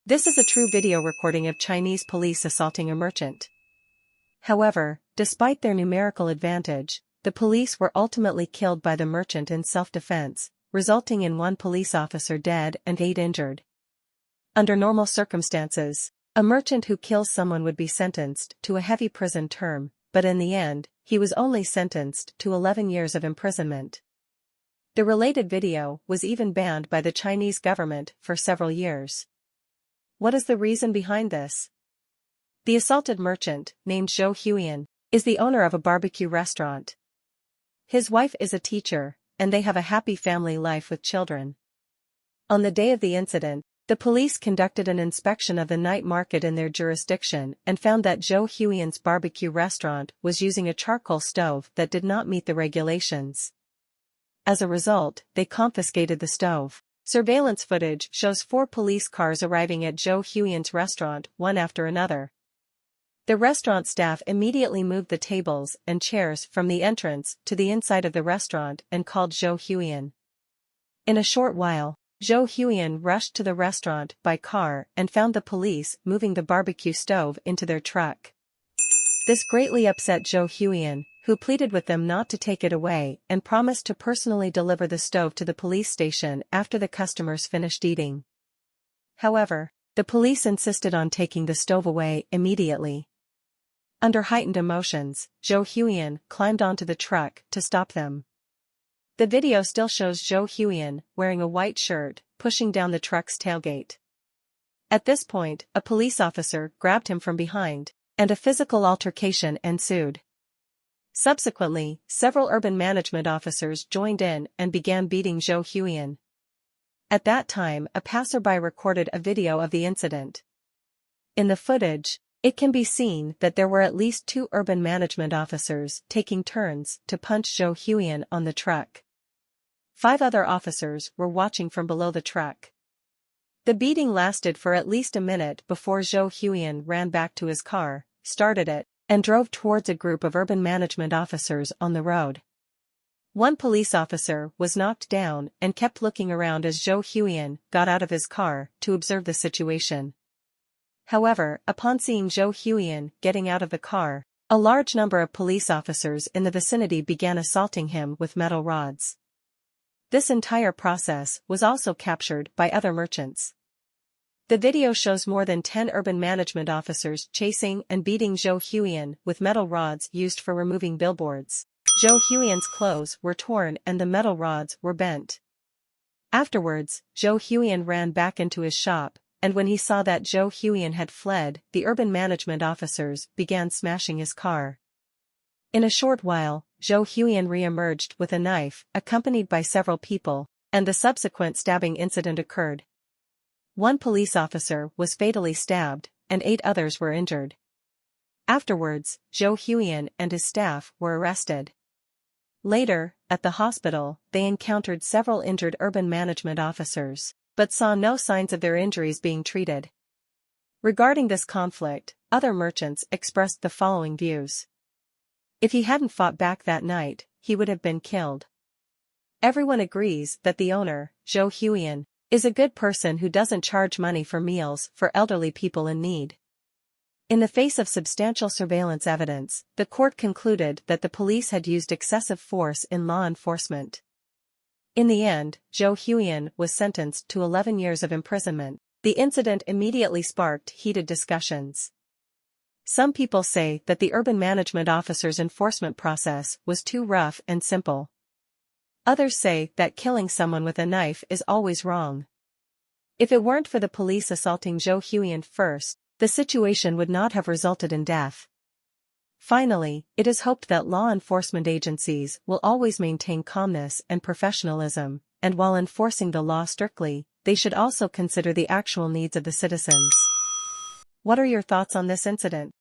This is a true video recording of Chinese police assaulting a merchant. However, despite their numerical advantage, the police were ultimately killed by the merchant in self-defense, resulting in 1 police officer dead and 8 injured. Under normal circumstances, a merchant who kills someone would be sentenced to a heavy prison term, but in the end, he was only sentenced to 11 years of imprisonment. The related video was even banned by the Chinese government for several years. What is the reason behind this? The assaulted merchant, named Zhou Huiyan, is the owner of a barbecue restaurant. His wife is a teacher, and they have a happy family life with children. On the day of the incident, the police conducted an inspection of the night market in their jurisdiction and found that Zhou Huiyan's barbecue restaurant was using a charcoal stove that did not meet the regulations. As a result, they confiscated the stove. Surveillance footage shows 4 police cars arriving at Zhou Huiyan's restaurant one after another. The restaurant staff immediately moved the tables and chairs from the entrance to the inside of the restaurant and called Zhou Huiyan. In a short while, Zhou Huiyan rushed to the restaurant by car and found the police moving the barbecue stove into their truck. This greatly upset Zhou Huiyan, who pleaded with them not to take it away and promised to personally deliver the stove to the police station after the customers finished eating. However, the police insisted on taking the stove away immediately. Under heightened emotions, Zhou Huiyan climbed onto the truck to stop them. The video still shows Zhou Huiyan wearing a white shirt, pushing down the truck's tailgate. At this point, a police officer grabbed him from behind, and a physical altercation ensued. Subsequently, several urban management officers joined in and began beating Zhou Huiyan. At that time, a passerby recorded a video of the incident. In the footage, it can be seen that there were at least 2 urban management officers taking turns to punch Zhou Huiyan on the truck. 5 other officers were watching from below the truck. The beating lasted for at least a minute before Zhou Huiyan ran back to his car, started it, and drove towards a group of urban management officers on the road. 1 police officer was knocked down and kept looking around as Zhou Huiyan got out of his car to observe the situation. However, upon seeing Zhou Huiyan getting out of the car, a large number of police officers in the vicinity began assaulting him with metal rods. This entire process was also captured by other merchants. The video shows more than 10 urban management officers chasing and beating Zhou Huiyan with metal rods used for removing billboards. Zhou Huiyan's clothes were torn and the metal rods were bent. Afterwards, Zhou Huiyan ran back into his shop, and when he saw that Zhou Huiyan had fled, the urban management officers began smashing his car. In a short while, Zhou Huiyan re-emerged with a knife, accompanied by several people, and the subsequent stabbing incident occurred. 1 police officer was fatally stabbed, and 8 others were injured. Afterwards, Zhou Huiyan and his staff were arrested. Later, at the hospital, they encountered several injured urban management officers, but saw no signs of their injuries being treated. Regarding this conflict, other merchants expressed the following views. If he hadn't fought back that night, he would have been killed. Everyone agrees that the owner, Zhou Huiyan, is a good person who doesn't charge money for meals for elderly people in need. In the face of substantial surveillance evidence, the court concluded that the police had used excessive force in law enforcement. In the end, Zhou Huiyan was sentenced to 11 years of imprisonment. The incident immediately sparked heated discussions. Some people say that the urban management officer's enforcement process was too rough and simple. Others say that killing someone with a knife is always wrong. If it weren't for the police assaulting Zhou Huiyan first, the situation would not have resulted in death. Finally, it is hoped that law enforcement agencies will always maintain calmness and professionalism, and while enforcing the law strictly, they should also consider the actual needs of the citizens. What are your thoughts on this incident?